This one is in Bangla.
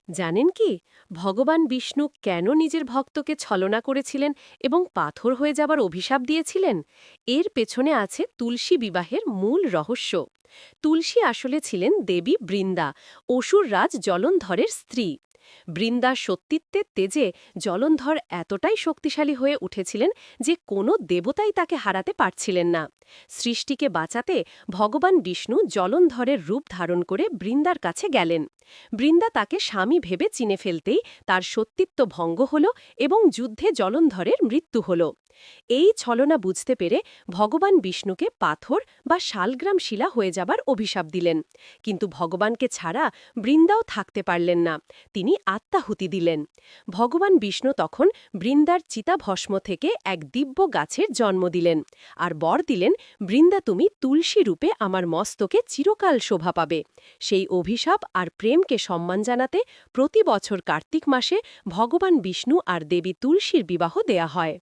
জানেন কি, ভগবান বিষ্ণু কেন নিজের ভক্তকে ছলনা করেছিলেন এবং পাথর হয়ে যাবার অভিশাপ দিয়েছিলেন? এর পেছনে আছে তুলসী বিবাহের মূল রহস্য। তুলসী আসলে ছিলেন দেবী বৃন্দা, অসুররাজ জলন্ধরের স্ত্রী। বৃন্দা সত্যিত্বের তেজে জলন্ধর এতটাই শক্তিশালী হয়ে উঠেছিলেন যে কোনো দেবতাই তাকে হারাতে পারছিলেন না। সৃষ্টিকে বাঁচাতে ভগবান বিষ্ণু জলন্ধরের রূপ ধারণ করে বৃন্দার কাছে গেলেন। বৃন্দা তাকে স্বামী ভেবে চিনে ফেলতেই তার সত্যিত্ব ভঙ্গ হল এবং যুদ্ধে জলন্ধরের মৃত্যু হল। এই ছলনা বুঝতে পেরে ভগবান বিষ্ণুকে পাথর বা শালগ্রাম শিলা হয়ে যাবার অভিশাপ দিলেন। কিন্তু ভগবানকে ছাড়া বৃন্দাও থাকতে পারলেন না, তিনি আত্মাহুতি দিলেন। ভগবান বিষ্ণু তখন বৃন্দার চিতাভস্ম থেকে এক দিব্য গাছের জন্ম দিলেন আর বর দিলেন, বৃন্দা তুমি তুলসী রূপে আমার মস্তকে চিরকাল শোভা পাবে। সেই অভিশাপ আর প্রেমকে সম্মান জানাতে প্রতি বছর কার্তিক মাসে ভগবান বিষ্ণু আর দেবী তুলসীর বিবাহ দেয়া হয়।